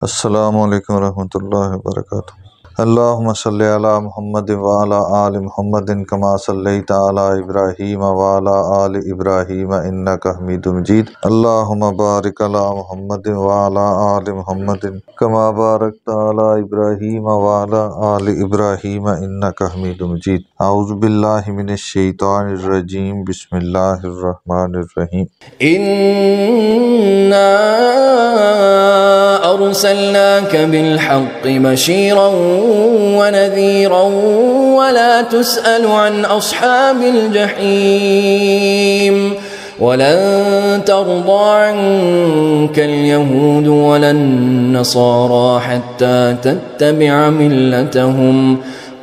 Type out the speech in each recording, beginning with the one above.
अस्सलामु अलैकुम रहमतुल्लाहि व बरकातुहू। अल्लाहुम्मा सल्लि अला मुहम्मदिन व अला आलि मुहम्मदिन कमा सल्लैता अला इब्राहीम व अला आलि इब्राहीम इन्नका हमीदुम मजीद। अल्लाहुम्मा बारिक अला मुहम्मदिन व अला आलि मुहम्मदिन कमा बारकता अला इब्राहीम व अला आलि इब्राहीम इन्नका हमीदुम मजीद। औज़ु बिल्लाहि मिनश शैतानिर रजीम। बिस्मिल्लाहिर रहमानिर रहीम। इन्ना अरसलनाक बिलहक़्क़ि बशीरन व नज़ीरन वला तुसअलु अन अस्हाबिल जहीम वलन तर्दा अन्कल यहूद वलन नसारा हत्ता तत्तबिअ मिल्लतहुम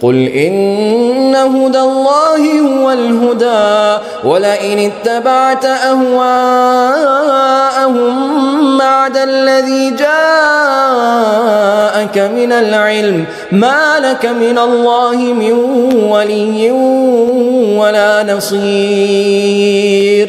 क़ुल इन्न हुदल्लाहि हुवल हुदा वलइन इत्तबअत अहवाअहुम बअदल्लज़ी जाअक मिनल इल्म मा लक मिनल्लाहि मिन वलिय्यिन वला नसीर।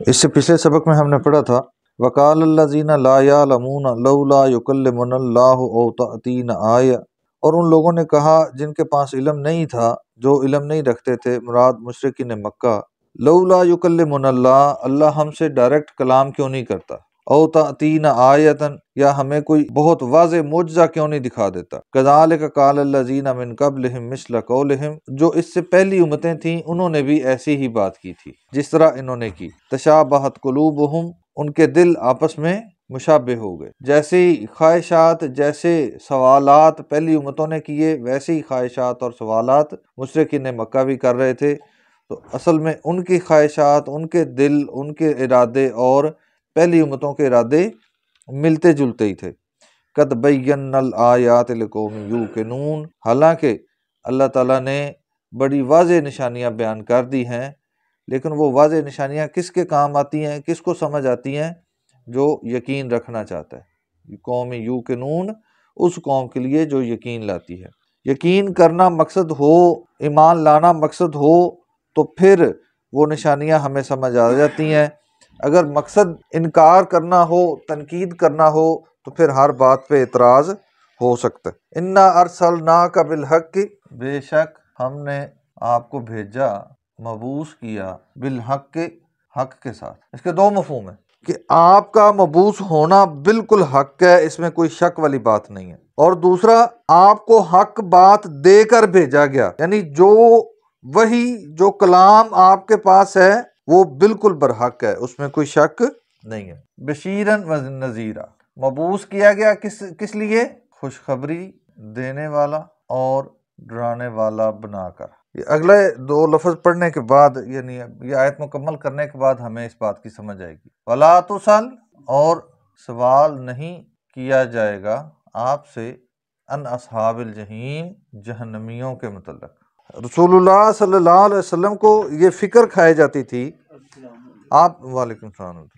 इससे पिछले सबक में हमने पढ़ा था वकालल्लज़ीना ला यालमूना लौला युकल्लिमुनल्लाहु औ तअतीना आया, और उन लोगों ने कहा जिनके पास इल्म नहीं था, जो इल्म नहीं रखते थे, मुराद मुशरिकीन मक्का, लौला युकल्लिमुनल्लाह, अल्लाह हमसे डायरेक्ट कलाम क्यों नहीं करता, औ तअतीना आयतन, या हमें कोई बहुत वाज़े मोजज़ा क्यों नहीं दिखा देता। कज़ालिका क़ालल्लज़ीना मिन क़ब्लिहिम मिस्ल क़ौलिहिम, जो इससे पहली उम्मतें थीं उन्होंने भी ऐसी ही बात की थी जिस तरह इन्होंने की। तशाबहत क़ुलूबुहुम, उनके दिल आपस में मुशाबे हो गए। जैसे ही ख्वाहिशात, जैसे सवालात पहली उम्मतों ने किए, वैसे ही ख्वाहिशात और सवालात मुशरिकीन मक्का भी कर रहे थे। तो असल में उनकी ख्वाहिशात, उनके दिल, उनके इरादे और पहली उम्मतों के इरादे मिलते जुलते ही थे। कद बय्यन्नल आयात लिकौमिन यूक़िनून, हालांकि अल्लाह ताला ने बड़ी वाज़े निशानियां बयान कर दी हैं, लेकिन वो वाज़े निशानियां किसके काम आती हैं, किसको समझ आती हैं? जो यकीन रखना चाहता है। कौम यूक़िनून, उस कौम के लिए जो यकीन लाती है। यकीन करना मकसद हो, ईमान लाना मकसद हो, तो फिर वो निशानियां हमें समझ आ जाती हैं। अगर मकसद इनकार करना हो, तनकीद करना हो, तो फिर हर बात पे एतराज़ हो सकता है। इन्ना अरसलनाका बिलहक़्क़ि, बेशक हमने आपको भेजा, मबूस किया, बिलहक़्क़ि, हक के साथ। इसके दो मफ़हूम है कि आपका मबूस होना बिल्कुल हक है, इसमें कोई शक वाली बात नहीं है, और दूसरा आपको हक बात देकर भेजा गया, यानी जो वही जो कलाम आपके पास है वो बिल्कुल बरहक है, उसमें कोई शक नहीं है। बशीरन व नज़ीरा, मबूस किया गया किस लिए? खुशखबरी देने वाला और डराने वाला बनाकर। ये अगले दो लफ्ज़ पढ़ने के बाद, यानी ये आयत मुकम्मल करने के बाद हमें इस बात की समझ आएगी। वला तुसल, और सवाल नहीं किया जाएगा आपसे, अन अस्हाबिल जहीम, जहन्नमियों के मुतल्लिक़। रसूलुल्लाह सल्लल्लाहु अलैहि वसल्लम को ये फ़िक्र खाई जाती थी, आप वालेकुम सलाम,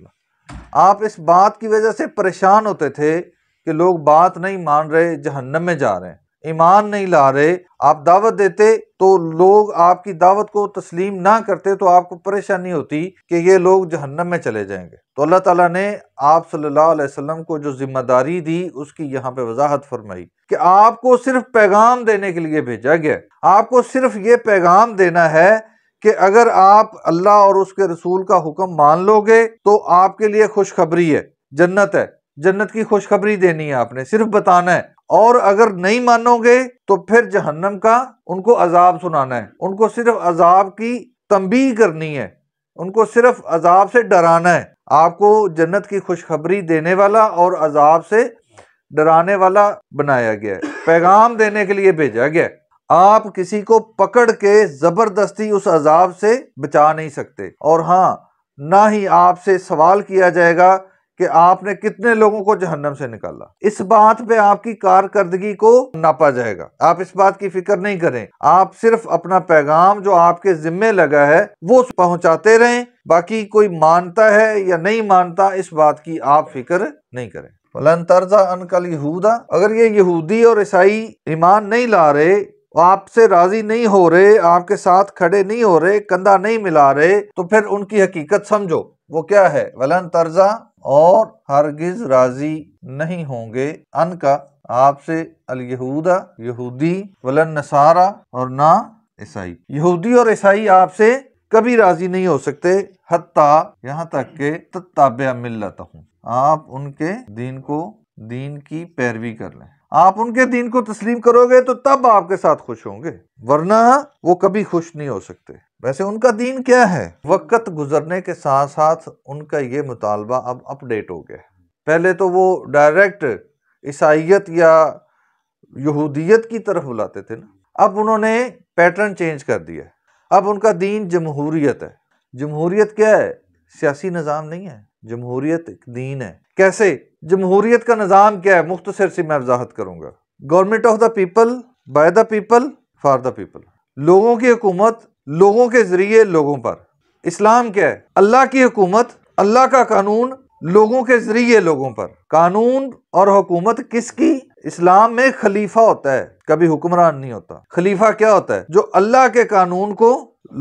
आप इस बात की वजह से परेशान होते थे कि लोग बात नहीं मान रहे, जहन्नम में जा रहे हैं, ईमान नहीं ला रहे। आप दावत देते तो लोग आपकी दावत को तस्लीम ना करते, तो आपको परेशानी होती कि ये लोग जहन्नम में चले जाएंगे। तो अल्लाह ताला ने आप सल्लल्लाहु अलैहि वसल्लम को जो जिम्मेदारी दी, उसकी यहाँ पे वजाहत फरमाई कि आपको सिर्फ पैगाम देने के लिए भेजा गया। आपको सिर्फ ये पैगाम देना है कि अगर आप अल्लाह और उसके रसूल का हुक्म मान लोगे तो आपके लिए खुशखबरी है, जन्नत है, जन्नत की खुशखबरी देनी है, आपने सिर्फ बताना है। और अगर नहीं मानोगे तो फिर जहन्नम का उनको अजाब सुनाना है, उनको सिर्फ अजाब की तंबीह करनी है, उनको सिर्फ अजाब से डराना है। आपको जन्नत की खुशखबरी देने वाला और अजाब से डराने वाला बनाया गया है, पैगाम देने के लिए भेजा गया है। आप किसी को पकड़ के जबरदस्ती उस अजाब से बचा नहीं सकते, और हाँ, ना ही आपसे सवाल किया जाएगा कि आपने कितने लोगों को जहन्नम से निकाला। इस बात पे आपकी कारकर्दगी को नापा जाएगा। आप इस बात की फिक्र नहीं करें, आप सिर्फ अपना पैगाम जो आपके जिम्मे लगा है वो पहुंचाते रहें। बाकी कोई मानता है या नहीं मानता इस बात की आप फिक्र नहीं करें। वलन तरजा अनकल यहूदा, अगर ये यहूदी और ईसाई ईमान नहीं ला रहे, आपसे राजी नहीं हो रहे, आपके साथ खड़े नहीं हो रहे, कंधा नहीं मिला रहे, तो फिर उनकी हकीकत समझो। वो क्या है? वलन तरजा, और हरगिज राजी नहीं होंगे, अनका आपसे, अल यहूदा यहूदी, वलन नसारा और ना ईसाई। यहूदी और ईसाई आपसे कभी राजी नहीं हो सकते, हत्ता यहाँ तक के तत्ताबे मिल्लतहुम, आप उनके दीन की पैरवी कर लें। आप उनके दीन को तस्लीम करोगे तो तब आपके साथ खुश होंगे, वरना वो कभी खुश नहीं हो सकते। वैसे उनका दीन क्या है? वक्त गुजरने के साथ साथ उनका ये मुतालबा अब अपडेट हो गया। पहले तो वो डायरेक्ट ईसाइयत या यहूदियत की तरफ बुलाते थे ना, अब उन्होंने पैटर्न चेंज कर दिया। अब उनका दीन जमहूरियत है। जमहूरियत क्या है? सियासी निज़ाम नहीं है, जमहूरियत एक दीन है। कैसे? जमहूरियत का निज़ाम क्या है? मुख्तसर से मैं वजाहत करूंगा। Government of the people, by the people, for the people. लोगों की हुकूमत लोगों के जरिए लोगों पर। इस्लाम क्या है? अल्लाह की हुकूमत, अल्लाह का कानून लोगों के जरिए लोगों पर। कानून और हुकूमत किसकी? इस्लाम में खलीफा होता है, कभी हुक्मरान नहीं होता। खलीफा क्या होता है? जो अल्लाह के कानून को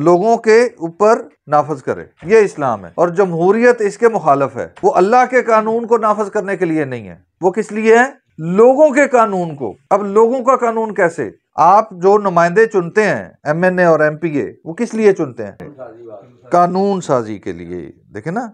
लोगों के ऊपर नाफज करे, ये इस्लाम है। और जमहूरियत इसके मुखालफ है। वो अल्लाह के कानून को नाफज करने के लिए नहीं है, वो किस लिए है? लोगों के कानून को। अब लोगों का कानून कैसे? आप जो नुमाइंदे चुनते हैं, MNA और MPA, वो किस लिए चुनते हैं? कानून साजी के लिए। देखे ना,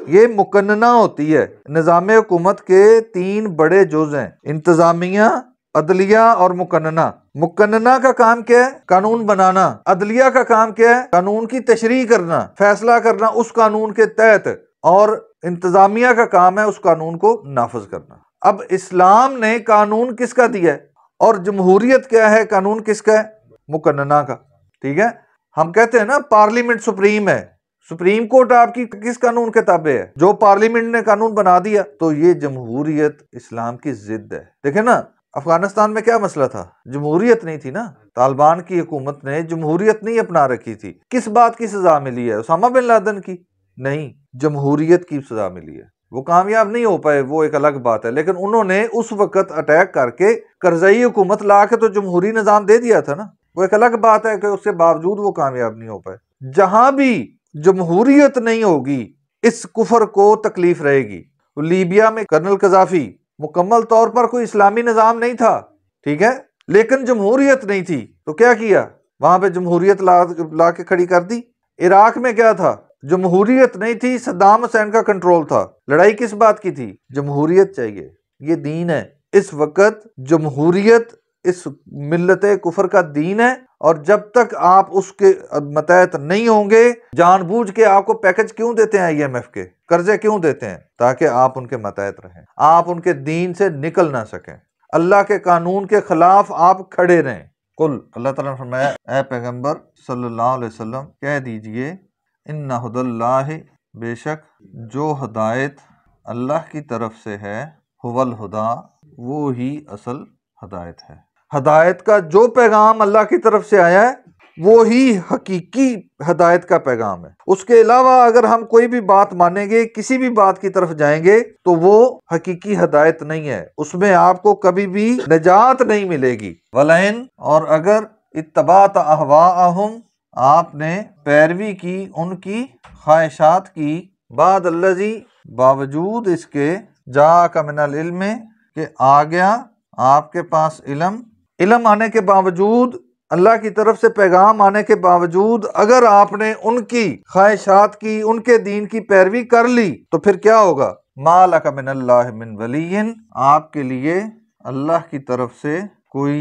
ये मुकन्नना होती है। निज़ाम हुकूमत के 3 बड़े जुज़ हैं, इंतजामिया, अदलिया और मुकन्नना। मुकन्नना का काम क्या है? कानून बनाना। अदलिया का काम क्या है? कानून की तशरीह करना, फैसला करना उस कानून के तहत। और इंतजामिया का काम है उस कानून को नाफज करना। अब इस्लाम ने कानून किसका दिया है? और जमहूरियत क्या है? कानून किसका है? मुकन्नना का। ठीक है, हम कहते हैं ना पार्लियामेंट सुप्रीम है। सुप्रीम कोर्ट आपकी किस कानून के ताबे है? जो पार्लियामेंट ने कानून बना दिया। तो ये जमहूरियत इस्लाम की जिद है। देखे ना, अफगानिस्तान में क्या मसला था? जमहूरियत नहीं थी ना। तालिबान की हुकूमत ने जमहूरियत नहीं अपना रखी थी। किस बात की सजा मिली है? उसामा बिन लादेन की नहीं, जमहूरियत की सजा मिली है। वो कामयाब नहीं हो पाए, वो एक अलग बात है, लेकिन उन्होंने उस वक्त अटैक करके करजई हुकूमत ला के तो जमहूरी निजाम दे दिया था ना। वो एक अलग बात है कि उसके बावजूद वो कामयाब नहीं हो पाए। जहां भी जमहूरियत नहीं होगी, इस कुफर को तकलीफ रहेगी। लीबिया में कर्नल कजाफी मुकम्मल तौर पर कोई इस्लामी निजाम नहीं था, ठीक है, लेकिन जमहूरियत नहीं थी, तो क्या किया? वहां पे जमहूरियत ला के खड़ी कर दी। इराक में क्या था? जमहूरियत नहीं थी, सद्दाम हुसैन का कंट्रोल था। लड़ाई किस बात की थी? जमहूरियत चाहिए। ये दीन है। इस वक्त जमहूरियत इस मिल्लत कुफर का दीन है। और जब तक आप उसके मतहत नहीं होंगे, जानबूझ के आपको पैकेज क्यों देते हैं IMF के, कर्जे क्यों देते हैं? ताकि आप उनके मतहत रहें, आप उनके दीन से निकल ना सकें, अल्लाह के कानून के खिलाफ आप खड़े रहें। कुल, अल्लाह ताला ने फरमाया, ऐ पैगंबर सल्लल्लाहु अलैहि वसल्लम कह दीजिए, इन्ना हुदल्लाहि, बेशक जो हदायत अल्लाह की तरफ से है, हुवल हुदा, वो ही असल हदायत है। हदायत का जो पैगाम अल्लाह की तरफ से आया है वो ही हकीकी हदायत का पैगाम है। उसके अलावा अगर हम कोई भी बात मानेंगे, किसी भी बात की तरफ जाएंगे, तो वो हकीकी हदायत नहीं है, उसमें आपको कभी भी निजात नहीं मिलेगी। वलैन, और अगर इत्तबात अहवाअहुम, आपने पैरवी की उनकी ख्वाहिशात की, बाद अल्लज़ी, बावजूद इसके, जा का मिनल इल्म, के आ गया आपके पास इल्म आने के बावजूद, अल्लाह की तरफ से पैगाम आने के बावजूद अगर आपने उनकी ख्वाहिशात की, उनके दीन की पैरवी कर ली, तो फिर क्या होगा? मालका मिनल्लाहि मिन वलिय्यिन, आपके लिए अल्लाह की तरफ से कोई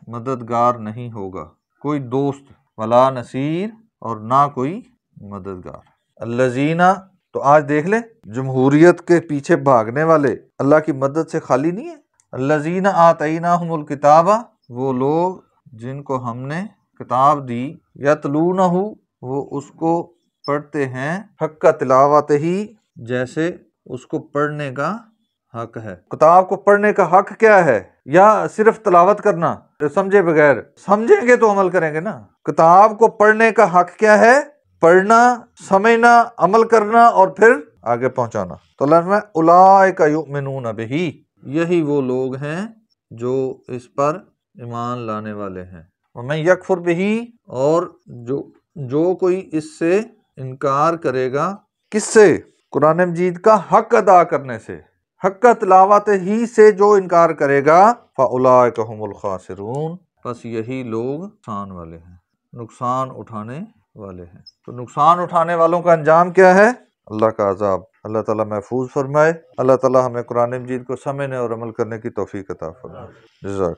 मददगार नहीं होगा, कोई दोस्त, वला नसीर, और ना कोई मददगार। अल्लज़ीना, तो आज देख ले, जमहूरियत के पीछे भागने वाले अल्लाह की मदद से खाली नहीं है। अल्लज़ीना आतैनाहुमुल किताबा, वो लोग जिनको हमने किताब दी, यतलूनहु, वो उसको पढ़ते हैं, हक्का तिलावत ही, जैसे उसको पढ़ने का हक है। किताब को पढ़ने का हक क्या है, या सिर्फ तिलावत करना समझे बगैर? समझेंगे तो अमल करेंगे ना। किताब को पढ़ने का हक क्या है? पढ़ना, समझना, अमल करना और फिर आगे पहुंचाना। तो अल्लाह में उलाइका युमिनून बिही, यही वो लोग हैं जो इस पर ईमान लाने वाले हैं। मैं यकफुर बिही, और जो कोई इससे इनकार करेगा, किससे? कुरान मजीद का हक अदा करने से, हक का तिलावत ही से जो इनकार करेगा, फ़उलाइका हुमुल खासिरून, बस यही लोग नुकसान वाले हैं, नुकसान उठाने वाले हैं। तो नुकसान उठाने वालों का अंजाम क्या है? अल्लाह का अजाब। अल्लाह ताला महफूज फरमाए। अल्लाह ताला हमें कुरान मजीद को समझने और अमल करने की तौफीक अता फरमाए। जज़ाक।